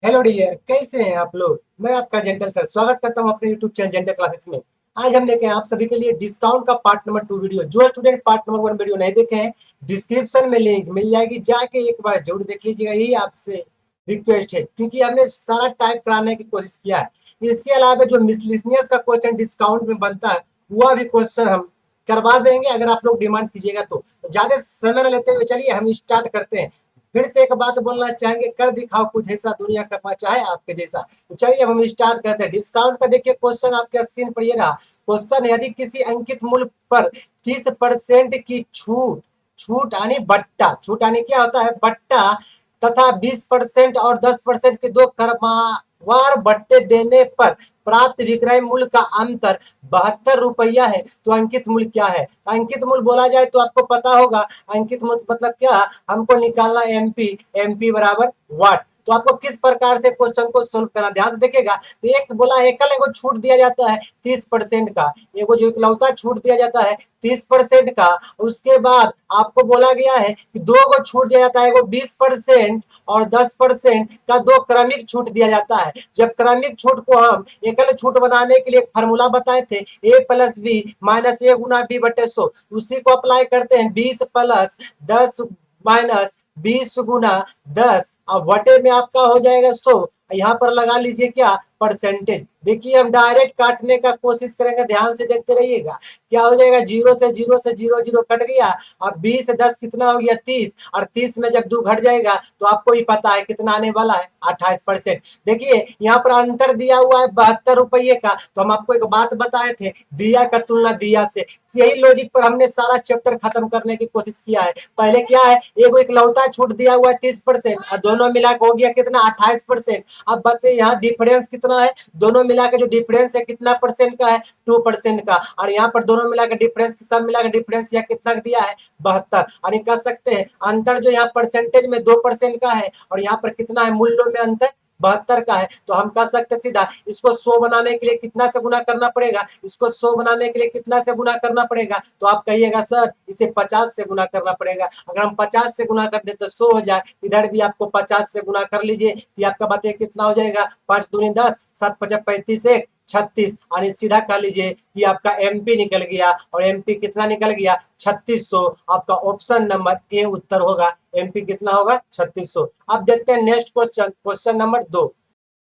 Hello dear, कैसे हैं आप लोग। मैं आपका जेंटल सर स्वागत करता हूं अपने यूट्यूब चैनल जेंटल क्लासेस में। आज हम लेके आए आप सभी के लिए डिस्काउंट का पार्ट नंबर 2 वीडियो। जो स्टूडेंट पार्ट नंबर 1 वीडियो नहीं देखे हैं, डिस्क्रिप्शन में लिंक मिल जाएगी, जाके एक बार जरूर देख लीजिएगा। यही आपसे रिक्वेस्ट है, क्योंकि हमने सारा टाइप कराने की कोशिश किया है। इसके अलावा जो मिसलिनियस का क्वेश्चन डिस्काउंट में बनता है, वह भी क्वेश्चन हम करवा देंगे अगर आप लोग डिमांड कीजिएगा तो। ज्यादा समय न लेते हुए चलिए हम स्टार्ट करते हैं। फिर से एक बात बोलना चाहेंगे, कर दिखाओ कुछ ऐसा दुनिया करना चाहे आपके जैसा। तो चलिए अब हम स्टार्ट करते हैं। डिस्काउंट का देखिए क्वेश्चन आपके स्क्रीन पर ये रहा। क्वेश्चन, यदि किसी अंकित मूल्य पर 30% की छूट, छूट यानी बट्टा, छूट यानी क्या होता है बट्टा, तथा 20% और 10% के दो क्रमवार बट्टे देने पर प्राप्त विक्रय मूल्य का अंतर 72 रुपया है, तो अंकित मूल्य क्या है। अंकित मूल्य बोला जाए तो आपको पता होगा, अंकित मूल्य मतलब क्या, हमको निकालना एमपी, एमपी बराबर वाट। तो आपको किस प्रकार से क्वेश्चन को सोल्व करना, ध्यान से देखिएगा। तो एक बोला एकल एगो छूट दिया जाता है 30% का, एगो जो इकलौता छूट दिया जाता है 30% का। उसके बाद आपको बोला गया है कि दो गो छूट दिया जाता है, एगो 20% और 10% का दो क्रमिक छूट दिया जाता है। जब क्रमिक छूट को हम एकल छूट बनाने के लिए एक फार्मूला बताए थे, ए प्लस बी माइनस ए गुना बी बटे 100, उसी को अप्लाई करते हैं। 20 प्लस 10 माइनस 20 गुना 10, अब बटे में आपका हो जाएगा 100। यहाँ पर लगा लीजिए क्या, परसेंटेज। देखिए हम डायरेक्ट काटने का कोशिश करेंगे, ध्यान से देखते रहिएगा। क्या हो जाएगा, जीरो से जीरो से जीरो जीरो कट गया। अब 20 से 10 कितना हो गया, 30, और 30 में जब 2 घट जाएगा तो आपको भी पता है कितना आने वाला है, 28%। देखिए यहाँ पर अंतर दिया हुआ है 72 रुपये का। तो हम आपको एक बात बताए थे, दिया का तुलना दिया से। यही लॉजिक पर हमने सारा चैप्टर खत्म करने की कोशिश किया है। पहले क्या है, एगो इकलौता छूट दिया हुआ है 30%, और दोनों मिलाकर हो गया कितना, 28%। अब बताइए यहाँ डिफरेंस कितना है, दोनों मिलाकर जो डिफरेंस है कितना परसेंट का है, 2% का। और यहाँ पर दोनों मिलाकर डिफरेंस, सब मिलाकर डिफरेंस यहाँ कितना दिया है, 72। यानी कह सकते हैं अंतर जो यहाँ परसेंटेज में 2% का है, और यहाँ पर कितना है, मूल्यों में अंतर 72 का है। तो हम कह सकते सीधा, इसको 100 बनाने के लिए कितना से गुना करना पड़ेगा, इसको 100 बनाने के लिए कितना से गुना करना पड़ेगा। तो आप कहिएगा सर इसे 50 से गुना करना पड़ेगा। अगर हम 50 से गुना कर दे तो 100 हो जाए, इधर भी आपको 50 से गुना कर लीजिए। ये आपका बताइए कितना हो जाएगा, 5 दूनी 10, 7 पचा 35, 1 36, और सीधा कर लीजिए कि आपका एमपी निकल गया। और एमपी कितना निकल गया, 3600। आपका ऑप्शन नंबर ए उत्तर होगा, एमपी कितना होगा, 3600। अब देखते हैं नेक्स्ट क्वेश्चन, क्वेश्चन नंबर 2।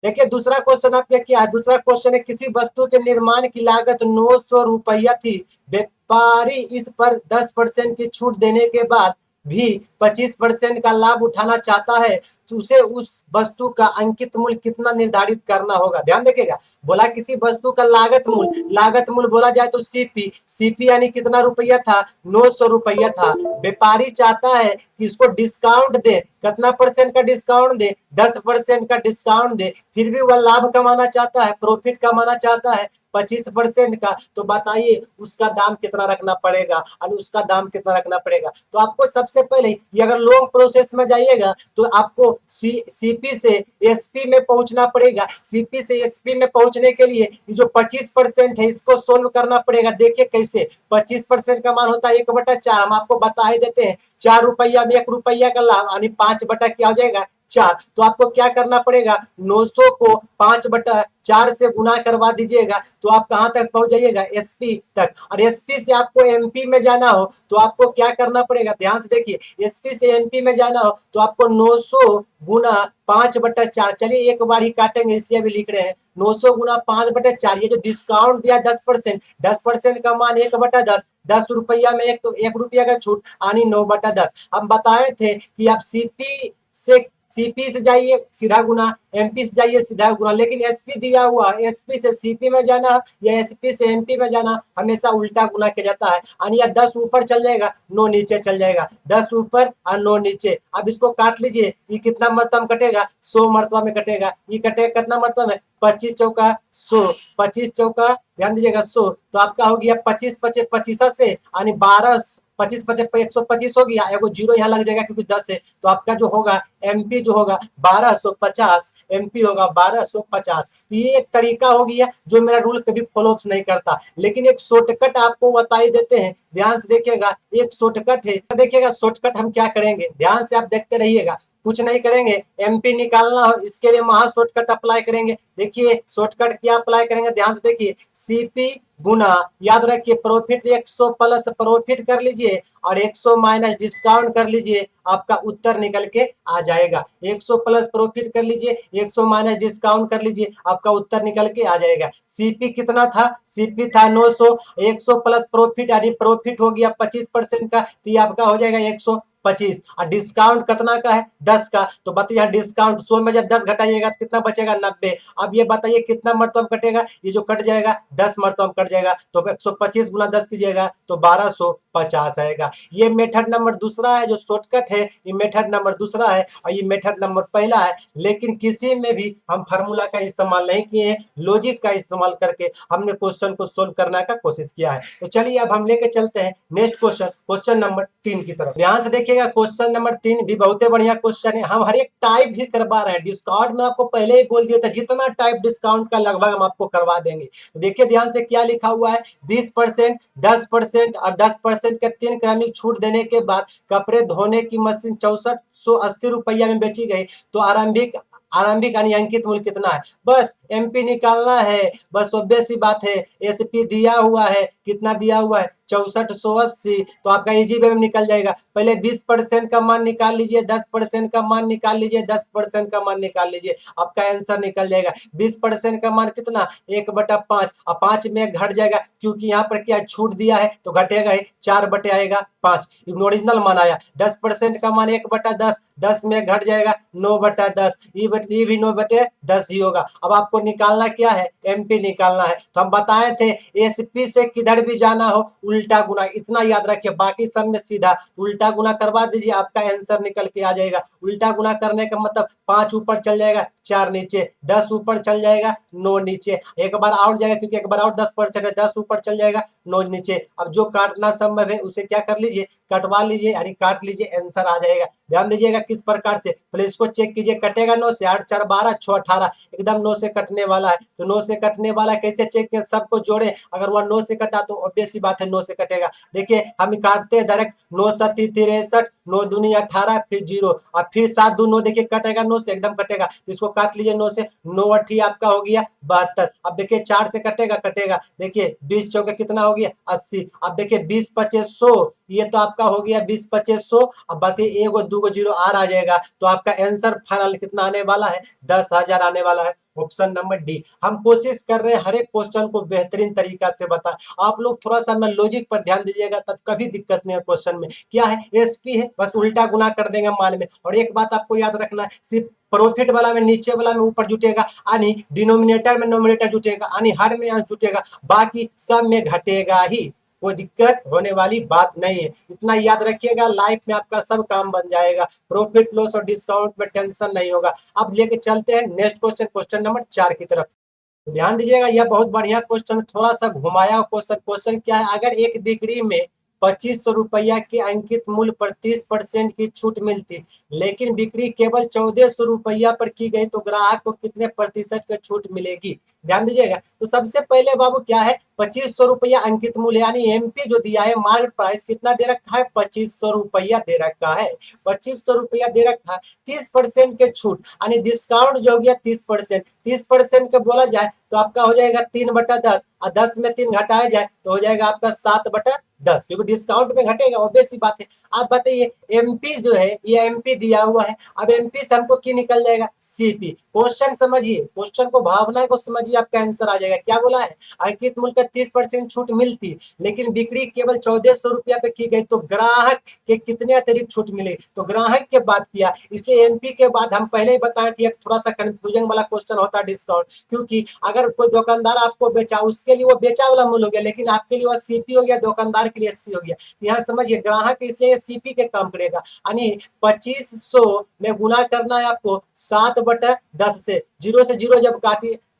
देखिए दूसरा क्वेश्चन आपका क्या है, दूसरा क्वेश्चन है, किसी वस्तु के निर्माण की लागत 900 रुपया थी, व्यापारी इस पर 10% की छूट देने के बाद भी 25% का लाभ उठाना चाहता है, तो उसे उस वस्तु का अंकित मूल्य कितना निर्धारित करना होगा। ध्यान देखिएगा, बोला किसी वस्तु का लागत मूल्य, लागत मूल्य बोला जाए तो सीपी, सीपी यानी कितना रुपया था, 900 रुपया था। व्यापारी चाहता है कि इसको डिस्काउंट दे, कितना परसेंट का डिस्काउंट दे, 10% का डिस्काउंट दे। फिर भी वह लाभ कमाना चाहता है, प्रॉफिट कमाना चाहता है 25% का। तो बताइए उसका दाम कितना रखना पड़ेगा, और उसका दाम कितना रखना पड़ेगा। तो आपको सबसे पहले ये अगर लॉन्ग प्रोसेस में जाइएगा तो आपको सीपी से एसपी में पहुंचना पड़ेगा। सीपी से एसपी में पहुंचने के लिए ये जो 25% है इसको सोल्व करना पड़ेगा। देखिए कैसे, 25% का मान होता है 1/4, हम आपको बता ही देते हैं। 4 रुपया में 1 रुपया का लाभ, यानी 5 बटा क्या हो जाएगा, 4। तो आपको क्या करना पड़ेगा, 900 को 5/4 से गुना करवा दीजिएगा, तो आप कहां तक पहुंच जाइएगा, एसपी तक। और एसपी से आपको एमपी में जाना हो तो आपको क्या करना पड़ेगा, ध्यान से देखिए। एसपी से एमपी में जाना हो तो आपको 900 गुना 5/4, चलिए एक बार ही काटेंगे इसलिए भी लिख रहे हैं, 900 गुना 5/4। ये जो डिस्काउंट दिया 10%, 10% का मान 1/10, 10 रुपया में एक रुपया का छूट, यानी 9/10। हम बताए थे कि आप सीपी से सीपी से जाइए सीधा गुना, एमपी से जाइए सीधा गुना, लेकिन एसपी दिया हुआ, एसपी से सीपी में जाना या एसपी से एमपी में जाना, हमेशा उल्टा गुना किया जाता है। यानी 10 ऊपर चल जाएगा, 9 नीचे चल जाएगा, 10 ऊपर और 9 नीचे। अब इसको काट लीजिए, ये कितना मरतबा में कटेगा, 100 मरतबा में कटेगा। ये कटेगा कितना मरतबा में, 25 चौका 100, 25 चौका ध्यान दीजिएगा 100। तो आपका हो गया 25 पचे 25 से, यानी 12, 25 पचे 125 हो गया। एगो जीरो यहाँ लग जाएगा क्योंकि 10 है। तो आपका जो होगा एमपी जो होगा 1250, एमपी होगा 1250। ये एक तरीका हो गया जो मेरा रूल कभी फॉलो नहीं करता, लेकिन एक शॉर्टकट आपको बता ही देते हैं। ध्यान से देखिएगा, एक शॉर्टकट है। देखिएगा शॉर्टकट हम क्या करेंगे, ध्यान से आप देखते रहिएगा। कुछ नहीं करेंगे, एमपी निकालना हो इसके लिए महा शॉर्टकट अप्लाई करेंगे। देखिए शॉर्टकट क्या अप्लाई करेंगे, ध्यान से देखिए, सीपी गुना, याद रखिए प्रॉफिट 100 प्लस प्रॉफिट कर लीजिए और 100 माइनस डिस्काउंट कर लीजिए, आपका उत्तर निकल के आ जाएगा। 100 प्लस प्रॉफिट कर लीजिए, 100 माइनस डिस्काउंट कर लीजिए, आपका उत्तर निकल के आ जाएगा। सीपी कितना था, सीपी था 900, 100 प्लस प्रॉफिट यानी प्रॉफिट हो गया 25% का, तो ये आपका हो जाएगा 125। और डिस्काउंट कितना का है, 10 का, तो बताइए डिस्काउंट 100 में जब 10 घटाइएगा तो कितना बचेगा, 90। अब ये बताइए कितना मरतब कटेगा, ये जो कट जाएगा 10 मरतब कट जाएगा, तो 125 गुना 10 कीजिएगा तो 1250 आएगा। ये मेथड नंबर दूसरा है जो शॉर्टकट है, ये मेथड नंबर दूसरा है और ये मेथड नंबर पहला है। लेकिन किसी में भी हम फार्मूला का इस्तेमाल नहीं किए, लॉजिक का इस्तेमाल करके हमने क्वेश्चन को सोल्व करने का कोशिश किया है। तो चलिए अब हम लेके चलते हैं नेक्स्ट क्वेश्चन, क्वेश्चन नंबर 3 की तरफ। ध्यान से देखिएगा, क्वेश्चन नंबर 3 भी बहुत बढ़िया क्वेश्चन है। हम हर एक टाइप भी करवा रहे हैं, डिस्काउंट में आपको पहले ही बोल दिया था जितना टाइप डिस्काउंट का लगभग हम आपको करवा देंगे। तो देखिए ध्यान से क्या लिखा हुआ है, 20%, 10% और 10% के 3 क्रमिक छूट देने के बाद कपड़े धोने की मशीन 6480 रुपया में बेची गई, तो आरंभिक आरंभिक यानी अंकित मूल्य कितना है। बस एमपी निकालना है, बस ऑब्वियस सी बात है। एसपी दिया हुआ है, कितना दिया हुआ है 6480, तो आपका इजी वे में निकल जाएगा। पहले 20% का मान निकाल लीजिए, 10% का मान निकाल लीजिए, 10% का मान निकाल लीजिए, आपका आंसर निकल जाएगा। 20% का मान कितना, 1/5, और 5 में घट जाएगा क्योंकि यहाँ पर क्या छूट दिया है तो घटेगा ही, 4 बटे आएगा 5, ओरिजिनल मान आया। 10% का मान 1/10, 10 में घट जाएगा 9/10, ये भी 9/10 ही होगा। अब आपको निकालना क्या है, एमपी निकालना है। तो हम बताए थे एसपी से किधर भी जाना हो उल्टा गुना, इतना याद रखिए, बाकी सब में सीधा उल्टा गुना करवा दीजिए, आपका आंसर निकल के आ जाएगा। उल्टा गुना करने का मतलब 5 ऊपर चल जाएगा 4 नीचे, 10 ऊपर चल जाएगा 9 नीचे, एक बार आउट जाएगा क्योंकि एक बार आउट 10% है, 10 ऊपर चल जाएगा 9 नीचे। अब जो काटना संभव है उसे क्या कर लीजिए, कटवा लीजिए यानी काट लीजिए, आंसर आ जाएगा। ध्यान दीजिएगा किस प्रकार से, पहले इसको चेक कीजिए, कटेगा 9 से, 8 4 12, 6 18, एकदम 9 से कटने वाला है। तो 9 से कटने वाला है, कैसे चेक किया, सबको जोड़े, अगर वह 9 से कटा तो ऑब्वियस सी बात है 9 से कटेगा। देखिए हम काटते हैं डायरेक्ट, 9 7 63, 9 दूनी 18, फिर 0 और फिर 7 2 9, देखिए कटेगा 9 से, एकदम कटेगा, तो इसको काट लीजिए 9 से, 9 8 आपका हो गया 72। अब देखिए 4 से कटेगा, देखिए 20 चौके कितना हो गया 80। अब देखिए 20 25 100, ये तो आपका हो गया 20 25 100। अब बाकी 1 2 0 आर आ जाएगा, तो आपका आंसर फाइनल कितना आने वाला है, 10,000 आने वाला है। Option number D. हम कोशिश कर रहे हैं हर एक क्वेश्चन को बेहतरीन तरीका से बताएं, आप लोग थोड़ा सा मैं लॉजिक पर ध्यान दीजिएगा, तब कभी दिक्कत नहीं है। क्वेश्चन में क्या है, एसपी है, बस उल्टा गुना कर देंगे मान में। और एक बात आपको याद रखना है, सिर्फ प्रॉफिट वाला में नीचे वाला में ऊपर जुटेगा, यानी डिनोमिनेटर में नोमिनेटर जुटेगा, यानी हर में अंश जुटेगा, बाकी सब में घटेगा ही, कोई दिक्कत होने वाली बात नहीं है। इतना याद रखिएगा, लाइफ में आपका सब काम बन जाएगा, प्रॉफिट लॉस और डिस्काउंट में टेंशन नहीं होगा। अब लेके चलते हैं नेक्स्ट क्वेश्चन, क्वेश्चन नंबर 4 की तरफ। ध्यान दीजिएगा, यह बहुत बढ़िया क्वेश्चन, थोड़ा सा घुमाया क्वेश्चन। क्वेश्चन क्या है, अगर एक डिग्री में 2500 रुपया के अंकित मूल्य पर 30% की छूट मिलती, लेकिन बिक्री केवल 1400 रुपया पर की गई, तो ग्राहक को कितने प्रतिशत की छूट मिलेगी। ध्यान दीजिएगा, तो सबसे पहले बाबू क्या है, 2500 रुपया अंकित मूल्य, यानी एमपी जो दिया है, मार्केट प्राइस कितना दे रखा है, 2500 रुपया दे रखा है, 2500 रुपया दे रखा है। 30% के छूट यानी डिस्काउंट जो हो गया 30%, 30% के बोला जाए तो आपका हो जाएगा 3/10, और 10 में 3 घटाया जाए तो हो जाएगा आपका 7/10, क्योंकि डिस्काउंट में घटेगा, ऑब्वियस सी बात है। आप बताइए एमपी जो है, ये एमपी दिया हुआ है, अब एमपी से हमको की निकल जाएगा, सीपी। क्वेश्चन समझिए, क्वेश्चन को, भावना को समझिए, आपका आंसर आ जाएगा। क्या बोला है, अंकित मूल्य का 30% छूट मिलती, लेकिन बिक्री केवल 1400 रुपया पे की गई, तो ग्राहक के कितने अतिरिक्त छूट मिले, तो ग्राहक के बात किया, इसलिए एमपी के बाद हम पहले ही बताएं कि एक थोड़ा सा कंफ्यूजन वाला क्वेश्चन होता है डिस्काउंट, क्योंकि अगर कोई दुकानदार आपको बेचा, उसके लिए वो बेचा वाला मूल्य हो गया, लेकिन आपके लिए वो सीपी हो गया, दुकानदार के लिए एसपी हो गया। यहाँ समझिए, ग्राहक इसलिए सीपी के काम करेगा, यानी 2500 में गुना करना है आपको 7/10 से, 0 से 0 जब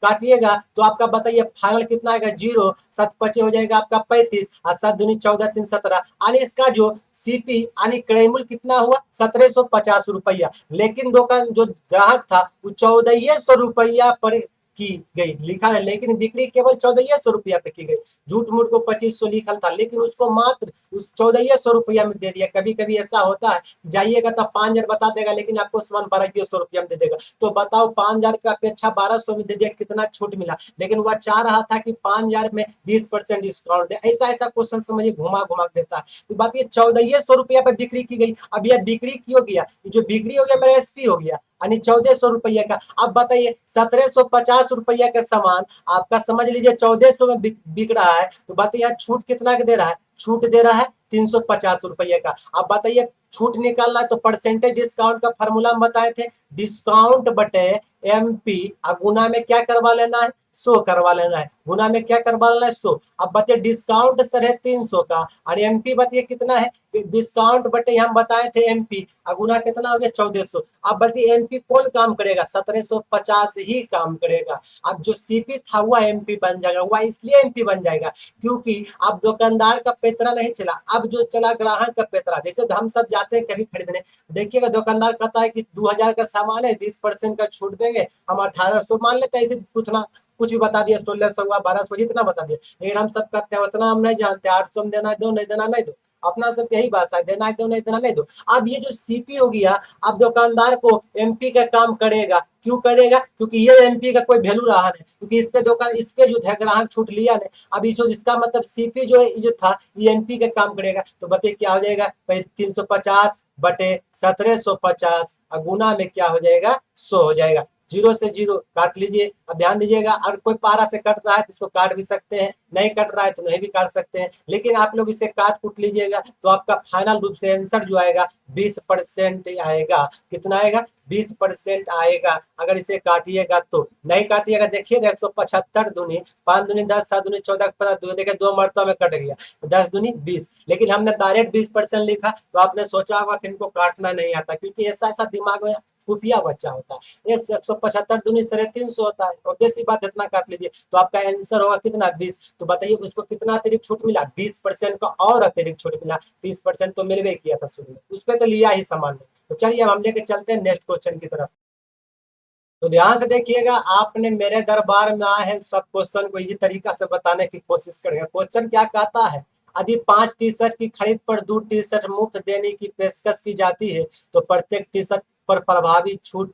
काटिएगा तो आपका बताइए फाइनल कितना आएगा, 0 7 25 हो जाएगा आपका 35, और 7 दूनी 14 3 17, यानी इसका जो सीपी यानी क्रय मूल्य कितना हुआ 1750 रुपया, लेकिन दुकान जो ग्राहक था वो 1400 रुपया पर की गई लिखा है, लेकिन बिक्री केवल 1400 रुपया पे की गई। झूठ मूठ को 2500 लिखल था, लेकिन उसको मात्र उस 1400 रुपया में दे दिया। कभी कभी ऐसा होता है, जाइएगा तो 5000 बता देगा, लेकिन आपको सामान 1200 रुपया में दे देगा। तो बताओ 5000 की अपेक्षा 1200 में दे दिया, कितना छूट मिला। लेकिन वह चाह रहा था कि 5000 में 20% डिस्काउंट दे। ऐसा ऐसा क्वेश्चन समझिए घुमा घुमा देता है। तो बात ये 1400 रुपया पे बिक्री की गई। अब यह बिक्री की हो गया, जो बिक्री हो गया मेरा एसपी हो गया, यानी 1400 रुपया का। अब बताइए 1750 रुपया का सामान आपका समझ लीजिए 1400 में बिक रहा है, तो बताइए यहाँ छूट कितना दे रहा है, छूट दे रहा है 350 रुपये का। अब बताइए छूट निकालना है तो परसेंटेज डिस्काउंट का फॉर्मूला हम बताए थे, डिस्काउंट बटे एमपी, गुना में क्या करवा लेना है, 100 करवा लेना है। गुना में क्या करवा लेना है, 100। अब बताइए डिस्काउंट सर है 300 का, और एमपी बताइए कितना है, डिस्काउंट बटे हम बताए थे एमपी, गुना कितना हो गया 1400। अब बताइए एमपी कौन काम करेगा, 1750 ही काम करेगा। अब जो सीपी था वह एमपी बन जाएगा, वह इसलिए एमपी बन जाएगा क्योंकि अब दुकानदार का पेतरा नहीं चला, अब जो चला ग्राहक का पेतरा। जैसे हम सब जाते हैं कभी खरीदने, देखिएगा दुकानदार कहता है कि 2000 का सामान है, 20% का छूट देंगे, हम 1800 मान लेते हैं, ऐसे कुछ भी बता दिया, 1600 हुआ, 1200 जितना बता दिया। लेकिन हम सब कहते हैं उतना हम नहीं जानते, 800 में देना दो, नहीं देना नहीं दो। अपना सब यही भाषा है, देना दो, नहीं देना नहीं दो। अब ये जो सीपी हो गया, अब दुकानदार को एमपी का काम करेगा। क्यों करेगा, क्योंकि ये एमपी का कोई वैल्यू रहा नहीं, क्योंकि इस पे दुकान, इस पे जो है ग्राहक छूट लिया नहीं। अब इसका मतलब सीपी जो है, जो था ये एमपी का काम करेगा। तो बताइए क्या हो जाएगा, 350 बटे 1750, गुना में क्या हो जाएगा, 100 हो जाएगा। जीरो से जीरो काट लीजिए। अब ध्यान दीजिएगा, अगर कोई पारा से कट रहा है तो इसको काट भी सकते हैं, नहीं कट रहा है तो नहीं भी काट सकते हैं, लेकिन आप लोग इसे काट कूट लीजिएगा तो आपका फाइनल रूप से आंसर जो आएगा 20% आएगा। कितना आएगा, 20% आएगा। अगर इसे काटिएगा तो, नहीं काटिएगा देखिएगा 175 दूनी 5 दूनी 10, 7 दूनी 14, 15 देखिए 2 मरतबा में कट गया, 10 दूनी 20। लेकिन हमने डायरेक्ट 20% लिखा, तो आपने सोचा होगा कि इनको काटना नहीं आता, क्योंकि ऐसा ऐसा दिमाग में खुफिया बच्चा होता है। 175 दूनी 350 होता है, ऑब्वियस सी बात, इतना काट लीजिए तो आपका आंसर होगा कितना, 20। तो बताइए उसको कितना अतिरिक्त छूट मिला, 20% का और अतिरिक्त छूट मिला। 30% तो मिलवे किया था शुरू में, उस पर तो लिया ही सामान। तो चलिए अब हम लेके चलते हैं नेक्स्ट क्वेश्चन की तरफ। तो ध्यान से देखिएगा, आपने मेरे दरबार में आए हैं, सब क्वेश्चन को इजी तरीका से बताने की कोशिश करेंगे। क्वेश्चन क्या कहता है, यदि 5 टी शर्ट की खरीद पर 2 टी शर्ट मुफ्त देने की पेशकश की जाती है, तो प्रत्येक टी शर्ट पर प्रभावी छूट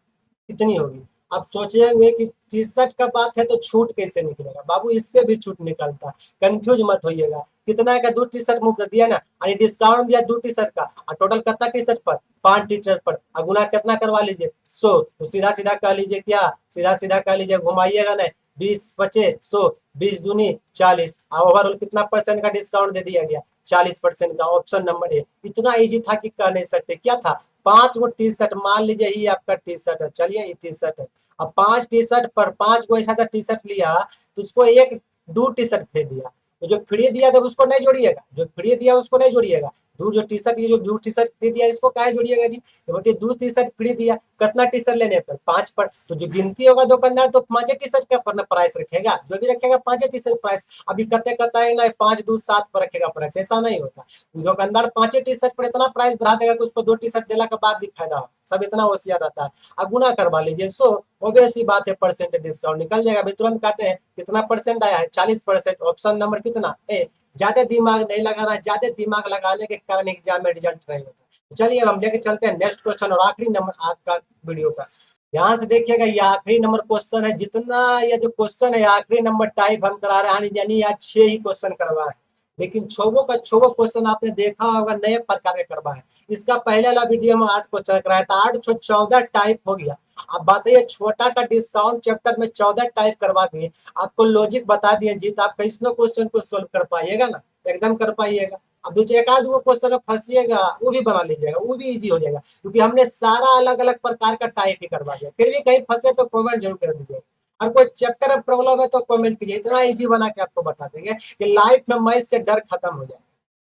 कितनी होगी। अब सोचेंगे कि टी शर्ट का बात है तो छूट कैसे निकलेगा, बाबू इस पे भी छूट निकलता है, कंफ्यूज मत होइएगा। कितना का, 2 टी शर्ट मुफ्त दिया ना, यानी डिस्काउंट दिया 2 टी शर्ट का, और टोटल कितना टी शर्ट पर, 5 टी शर्ट पर, गुना कितना करवा लीजिए, 100। तो सीधा सीधा कह लीजिए क्या, सीधा सीधा कह लीजिए, घुमाइएगा नहीं, 20 बचे 100, 20 दूनी 40, और ओवरऑल कितना परसेंट का डिस्काउंट दे दिया गया, 40% का। Option number A. इतना इजी था कि कह नहीं सकते, क्या था, 5 गो टी शर्ट, मान लीजिए ये आपका टी शर्ट है, चलिए ये टी शर्ट है। अब 5 टी शर्ट पर 5 गो ऐसा टी शर्ट लिया, तो उसको एक 2 टी शर्ट फ्री दिया। तो जो फ्री दिया था उसको नहीं जोड़िएगा, जो फ्री दिया उसको नहीं जोड़िएगा। दो जो टी शर्ट, ये जो 2 टी शर्ट फ्री दिया इसको कहा जोड़िएगा जी, तो बताइए 2 टी शर्ट फ्री दिया, कितना टी शर्ट लेने पर, 5 पर। तो जो गिनती होगा दुकानदार तो 5 टी शर्ट का प्राइस रखेगा, जो भी रखेगा 5 टी शर्ट प्राइस। अभी कहते कहता है ना 5 2 7 पर रखेगा प्राइस, ऐसा नहीं होता। दुकानदार 5 टी शर्ट पर इतना प्राइस बढ़ा देगा कि उसको 2 टी शर्ट देने के बाद भी फायदा हो, सब इतना होशियार रहता है। अब गुना करवा लीजिए, सो ऑब्वियस सी बात है परसेंटेज डिस्काउंट निकल जाएगा। अभी तुरंत काटे हैं, कितना परसेंट आया है, 40%। ऑप्शन नंबर कितना ए। ज्यादा दिमाग नहीं लगाना, ज्यादा दिमाग लगाने के कारण एग्जाम में रिजल्ट नहीं होता। चलिए अब हम लेके चलते हैं नेक्स्ट क्वेश्चन और आखिरी नंबर आज का वीडियो का। ध्यान से देखिएगा, ये आखिरी नंबर क्वेश्चन है। जितना ये जो क्वेश्चन है आखिरी नंबर टाइप हम करा रहे हैं, यानी आज 6 ही क्वेश्चन करवा है, लेकिन छोबो का छोबो क्वेश्चन आपने देखा होगा, नए प्रकार के करवा है। इसका पहले वाला वीडियो में 8 क्वेश्चन कराया था, 8 14 टाइप हो गया। अब बताइए छोटा का डिस्काउंट चैप्टर में 14 टाइप करवा दिए, आपको लॉजिक बता दिए जी, तो आप कैसे क्वेश्चन को सोल्व कर पाइएगा ना, एकदम कर पाइएगा। अब दूसरे एक आध वो क्वेश्चन में फंसिएगा, वो भी बना लीजिएगा, वो भी इजी हो जाएगा, क्योंकि हमने सारा अलग अलग प्रकार का टाइप ही करवा दिया। फिर भी कहीं फंसे तो कमेंट जरूर कर दीजिएगा, और कोई चैप्टर में प्रॉब्लम है तो कमेंट कीजिए, इतना इजी बना के आपको बता देंगे कि लाइफ में मैथ से डर खत्म हो जाए।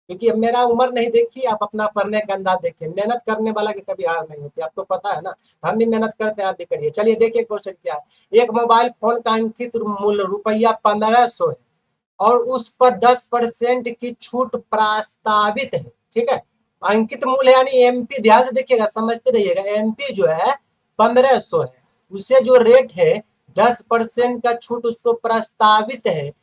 क्योंकि अब मेरा उम्र नहीं देखिए, आप अपना पढ़ने का अंदाज देखिए, मेहनत करने वाला की कभी हार नहीं होती, आपको पता है ना। हम भी मेहनत करते हैं, आप भी करिए। चलिए देखिए क्वेश्चन क्या है। एक मोबाइल फोन का अंकित मूल्य रुपया 1500 है, और उस पर 10% की छूट प्रस्तावित है, ठीक है। अंकित मूल्य यानी एमपी, ध्यान से देखिएगा, समझते रहिएगा। एमपी जो है 1500 है, उसे जो रेट है 10% का छूट उसको प्रस्तावित है,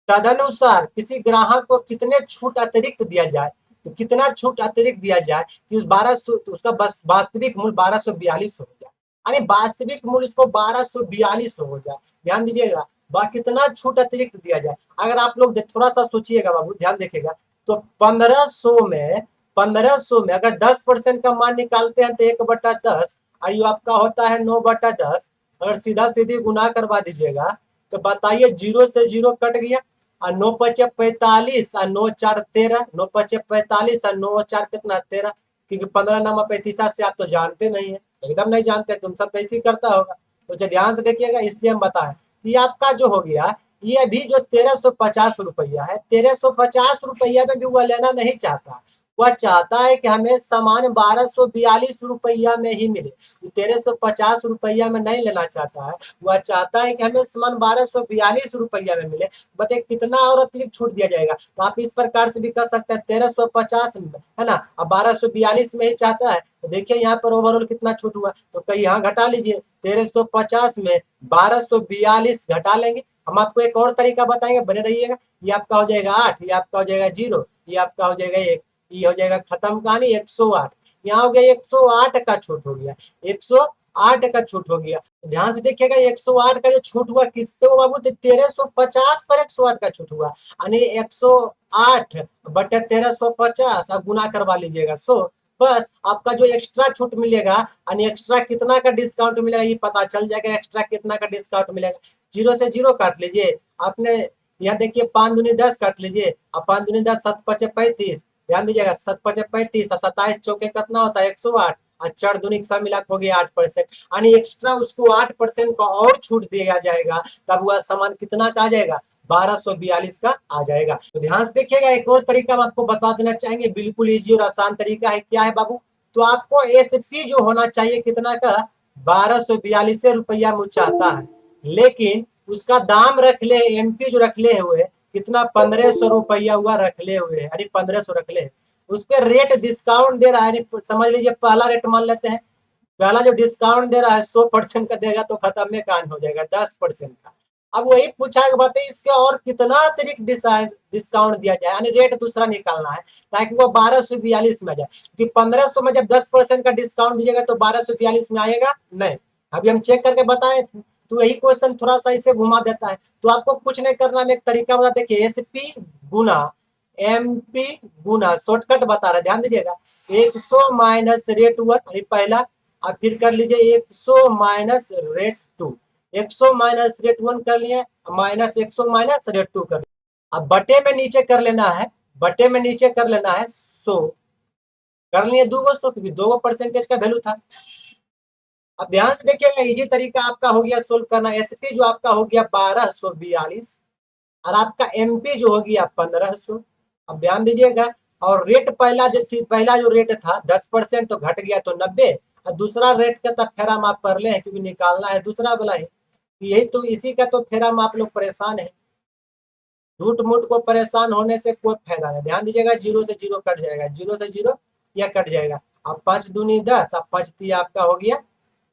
तदनुसार किसी ग्राहक को कितने छूट अतिरिक्त दिया जाए, तो कितना छूट अतिरिक्त दिया जाए कि उस 1200 तो उसका बस वास्तविक मूल्य 1242 हो जाए, यानी वास्तविक मूल्य उसको 1242 हो जाए। ध्यान दीजिएगा, कितना छूट अतिरिक्त दिया जाए। अगर आप लोग थोड़ा सा सोचिएगा बाबू, ध्यान देखिएगा, तो 1500 में अगर 10% का मान निकालते हैं तो 1/10, और ये आपका होता है 9/10। अगर सीधा सीधी गुना करवा दीजिएगा तो बताइए, जीरो से जीरो कट गया, और 9×5 = 45, और 9×4 = 13, 9×5 = 45, और 9×4 कितना 13, क्योंकि 15 नामा 35 से आप तो जानते नहीं है, एकदम नहीं जानते, तुम सब तो ऐसे ही करता होगा। तो ध्यान से देखिएगा, इसलिए हम बताएं, ये आपका जो हो गया, ये भी जो 1350 है, 1350 में भी वह लेना नहीं चाहता। वह चाहता है कि हमें सामान 1242 रुपया में ही मिले, 1350 रुपया में नहीं लेना चाहता है। वह चाहता है कि हमें सामान 1242 रुपया में मिले। बताइए कितना और अतिरिक्त छूट दिया जाएगा। तो आप इस प्रकार से भी कर सकते हैं, 1350 में, है ना, अब 1242 में ही चाहता है, तो देखिए यहाँ पर ओवरऑल कितना छूट हुआ, तो कहीं यहाँ घटा लीजिए, 1350 में 1242 घटा लेंगे। हम आपको एक और तरीका बताएंगे, बने रहिएगा। ये आपका हो जाएगा 8, ये आपका हो जाएगा 0, ये आपका हो जाएगा 1, ये हो जाएगा खत्म कहानी 108। यहाँ हो गया 108 का छूट हो गया, 108 का छूट हो गया। ध्यान से देखिएगा, 108 का जो छूट हुआ किस पे हुआ बाबू, 1350 पर 108 का छूट हुआ, यानी 108/1350 आप गुना करवा लीजिएगा। बस आपका जो एक्स्ट्रा छूट मिलेगा, यानी एक्स्ट्रा कितना का डिस्काउंट मिलेगा ये पता चल जाएगा, एक्स्ट्रा कितना का डिस्काउंट मिलेगा। 0 से 0 काट लीजिए आपने, यहाँ देखिए 5 दूनी 10 काट लीजिए, अब 5 दूनी 10, 7×5 = 35। ध्यान दीजिएगा, 7×5 = 35, और 27 चौके कितना होता है 108, और 4 दूनी सब मिला हो गया 8%, यानी एक्स्ट्रा उसको 8% का और छूट दिया जाएगा, तब वह सामान कितना का आ जाएगा, 1242 का आ जाएगा। तो ध्यान से देखिएगा, एक और तरीका हम आपको बता देना चाहेंगे, बिल्कुल इजी और आसान तरीका है। क्या है बाबू, तो आपको एसपी जो होना चाहिए कितना का, 1242 रुपया मुझ चाहता है, लेकिन उसका दाम रख ले, एमपी जो रख ले हुए कितना, 1500 रुपया हुआ रख ले हुए, यानी 1500 रख ले, उस पर रेट डिस्काउंट दे रहा है। समझ लीजिए पहला रेट मान लेते हैं, पहला जो डिस्काउंट दे रहा है 100% का देगा, तो खत्म में कान हो जाएगा 10% का। अब वही पूछा कि बताइए इसके और कितना अतिरिक्त डिस्काउंट दिया जाए, यानी रेट दूसरा निकालना है, ताकि वो 1242 में आ जाए, क्योंकि 1500 में जब 10% का डिस्काउंट दीजिएगा तो 1242 में आएगा नहीं। अभी हम चेक करके बताए, तो यही क्वेश्चन थोड़ा सा इसे घुमा देता है। तो आपको कुछ नहीं करना, मैं एक तरीका बता, देखिए एसपी गुना एमपी गुना, शॉर्टकट बता रहा है, ध्यान दीजिएगा, 100 माइनस रेट 1 पहला, अब फिर कर लीजिए 100 माइनस रेट 2, 100 माइनस रेट 1 कर लिए, माइनस 100 माइनस रेट 2 कर लिया। अब बटे में नीचे कर लेना है, बटे में नीचे कर लेना है 100 कर लिए, 200, क्योंकि 2% का वैल्यू था। अब ध्यान से देखिएगा, इजी तरीका आपका हो गया सोल्व करना। एसपी जो आपका हो गया 1242, और आपका एमपी जो हो गया 1500। अब ध्यान दीजिएगा, और रेट पहला जो थी, पहला जो रेट था 10% तो घट गया तो 90, और दूसरा रेट का तब फेरा हम आप कर ले, क्योंकि निकालना है दूसरा वाला ही, यही तो इसी का तो फेरा हम आप लोग परेशान है। झूठ मूठ को परेशान होने से कोई फायदा नहीं। ध्यान दीजिएगा, 0 से 0 कट जाएगा, 0 से 0 यह कट जाएगा। अब 5 दूनी 10, अब 5 3 आपका हो गया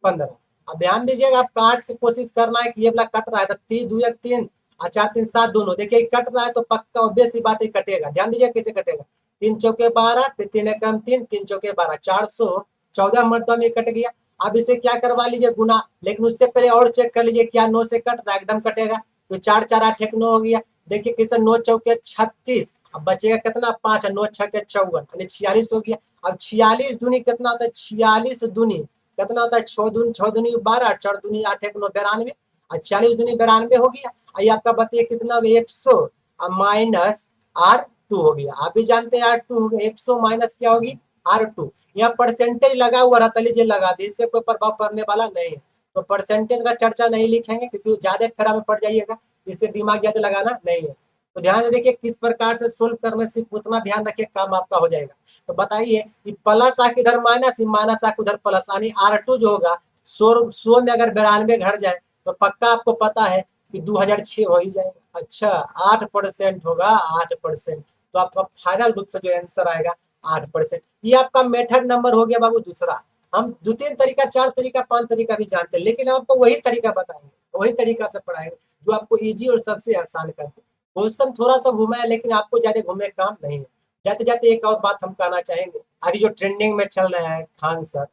15। अब ध्यान दीजिएगा, आप काट की कोशिश करना है कि ये वाला कट रहा है तो 3 2 1 3 और 4 3 7 दोनों, देखिए कट रहा है तो पक्का ऑब्वियस ही बात है कटेगा। ध्यान दीजिए कैसे कटेगा, 3 चौके 12, फिर 3 एकम 3, 3 चौके 12, 414 मरतबा में कट गया। अब इसे क्या करवा लीजिए गुना, लेकिन उससे पहले और चेक कर लीजिए क्या 9 से कट रहा है, एकदम कटेगा, तो 4 4 8 1 9 हो गया। देखिए कैसे 9 चौके 36, अब बचेगा कितना 5, 9 6 के 54, यानी 46 हो गया। अब 46 दूनी कितना होता है, 46 दूनी कितना होता है, 6 दूनी 12, 4 दूनी 8 1 9 92, और 40 दूनी 92 हो गया। ये आपका बताइए कितना हो गया, 100 माइनस R2 हो गया। आप भी जानते हैं R2 हो गया, 100 माइनस क्या होगी R2। यहाँ परसेंटेज लगा हुआ रहता, लीजिए लगा दी, इससे कोई प्रभाव पड़ने वाला नहीं है, तो परसेंटेज का चर्चा नहीं लिखेंगे क्योंकि ज्यादा फेरा में पड़ जाइएगा, इससे दिमाग ज्यादा लगाना नहीं है। तो ध्यान से देखिए किस प्रकार से सोल्व करने से उतना ध्यान रखिए, काम आपका हो जाएगा। तो बताइए कि प्लस आ इधर माइनस, माइनस आ उधर प्लस, यानी R2 जो होगा 100 में अगर 92 घट जाए तो पक्का आपको पता है कि 2006 हो ही जाएगा। अच्छा 8% होगा, 8%, तो आपका फाइनल रूप से जो आंसर आएगा 8%। ये आपका मेथड नंबर हो गया बाबू दूसरा। हम 2 3 तरीका 4 तरीका 5 तरीका भी जानते हैं, लेकिन आपको वही तरीका बताएंगे वही तरीका से पढ़ाएंगे जो आपको इजी और सबसे आसान कर दे। क्वेश्चन थोड़ा सा घुमा है लेकिन आपको ज्यादा घूमने का काम नहीं है। जाते जाते एक और बात हम कहना चाहेंगे, अभी जो ट्रेंडिंग में चल रहा है खान सर,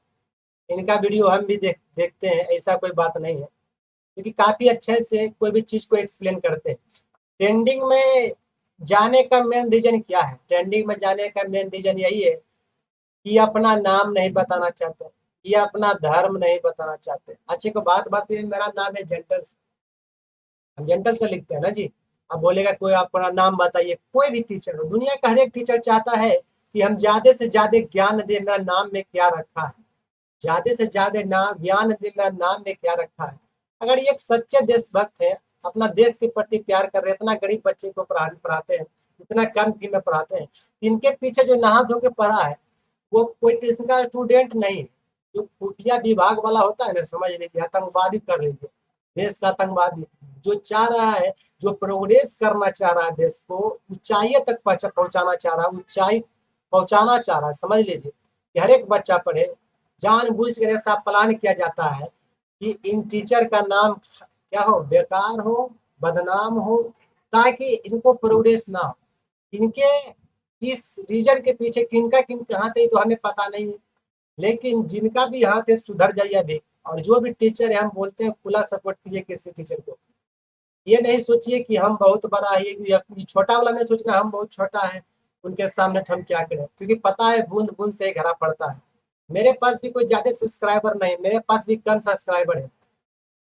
इनका वीडियो हम भी देखते हैं, ऐसा कोई बात नहीं है, क्योंकि काफी अच्छे से कोई भी चीज को एक्सप्लेन करते हैं। ट्रेंडिंग में जाने का मेन रीजन क्या है? ट्रेंडिंग में जाने का मेन रीजन यही है कि अपना नाम नहीं बताना चाहते, या अपना धर्म नहीं बताना चाहते। अच्छे को बात बात है, मेरा नाम है जेंटल, हम जेंटल से लिखते हैं ना जी। अब बोलेगा कोई अपना नाम बताइए, कोई भी टीचर हो, दुनिया का हर एक टीचर चाहता है कि हम ज्यादा से ज्यादा ज्ञान दे, मेरा नाम में क्या रखा है, ज्यादा से ज्यादा नाम ज्ञान दे, मेरा नाम में क्या रखा है। अगर ये एक सच्चे देशभक्त है, अपना देश के प्रति प्यार कर रहे हैं, इतना गरीब बच्चे को पढ़ाते हैं, इतना कम फी में पढ़ाते हैं, इनके पीछे जो नहा धो के पढ़ा है वो कोई ट्यूशन का स्टूडेंट नहीं, जो खुफिया विभाग वाला होता है ना, समझ लीजिए आतंकवादी कर लीजिए, देश का आतंकवादी, जो चाह रहा है, जो प्रोग्रेस करना चाह रहा है, देश को ऊंचाई तक पहुंचाना चाह रहा है, ऊंचाई पहुंचाना चाह रहा है, समझ लीजिए कि हर एक बच्चा पढ़े। जानबूझ कर ऐसा प्लान किया जाता है कि इन टीचर का नाम क्या हो, बेकार हो, बदनाम हो, ताकि इनको प्रोग्रेस ना हो। इनके इस रीजन के पीछे किनका किनका हाथ है तो हमें पता नहीं है, लेकिन जिनका भी हाथ है सुधर जाइए अभी। और जो भी टीचर है, हम बोलते हैं खुला सपोर्ट कीजिए किसी टीचर को। ये नहीं सोचिए कि हम बहुत बड़ा है, या छोटा वाला नहीं सोचना हम बहुत छोटा है, उनके सामने तो हम क्या करें, क्योंकि पता है बूंद बूंद से ही घड़ा पड़ता है। मेरे पास भी कोई ज्यादा सब्सक्राइबर नहीं, मेरे पास भी कम सब्सक्राइबर है,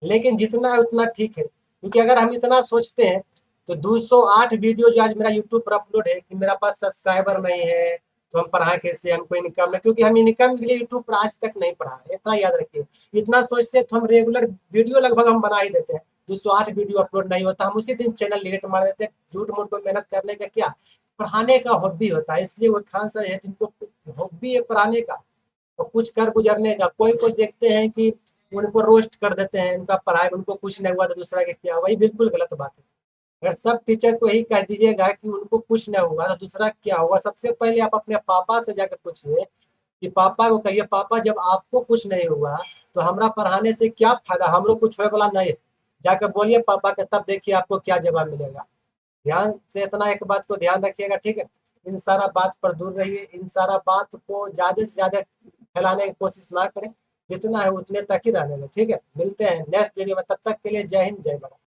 लेकिन जितना है उतना ठीक है, क्योंकि अगर हम इतना सोचते हैं तो 208 वीडियो जो आज मेरा यूट्यूब पर अपलोड है कि मेरा पास सब्सक्राइबर नहीं है तो हम पढ़ाएं कैसे, हमको इनकम नहीं, क्योंकि हम इनकम के लिए यूट्यूब पर आज तक नहीं पढ़ा, इतना याद रखिए। इतना सोचते हैं तो हम रेगुलर वीडियो लगभग हम बना ही देते हैं, 208 वीडियो अपलोड नहीं होता, हम उसी दिन चैनल डिलीट मार देते हैं। झूठ मूठ को मेहनत करने का क्या, पढ़ाने का हॉबी होता है, इसलिए वो खान सर है जिनको हॉबी है पढ़ाने का और कुछ कर गुजरने का। कोई कोई देखते हैं कि उनको रोस्ट कर देते हैं, उनका पढ़ाई उनको कुछ नहीं हुआ तो दूसरा के क्या, वही बिल्कुल गलत बात है। अगर सब टीचर को ही कह दीजिएगा कि उनको कुछ नहीं हुआ तो दूसरा क्या हुआ, सबसे पहले आप अपने पापा से जाकर पूछिए कि पापा को कहिए पापा जब आपको कुछ नहीं हुआ तो हमरा पढ़ाने से क्या फायदा, हमरो कुछ होने वाला नहीं है, जाकर बोलिए पापा के, तब देखिए आपको क्या जवाब मिलेगा। ध्यान से इतना एक बात को ध्यान रखिएगा, ठीक है। इन सारा बात पर दूर रहिए, इन सारा बात को ज्यादा से ज्यादा फैलाने की कोशिश ना करें, जितना है उतने तक ही रहने दें, ठीक है। मिलते हैं नेक्स्ट वीडियो में, तब तक के लिए जय हिंद जय भारत।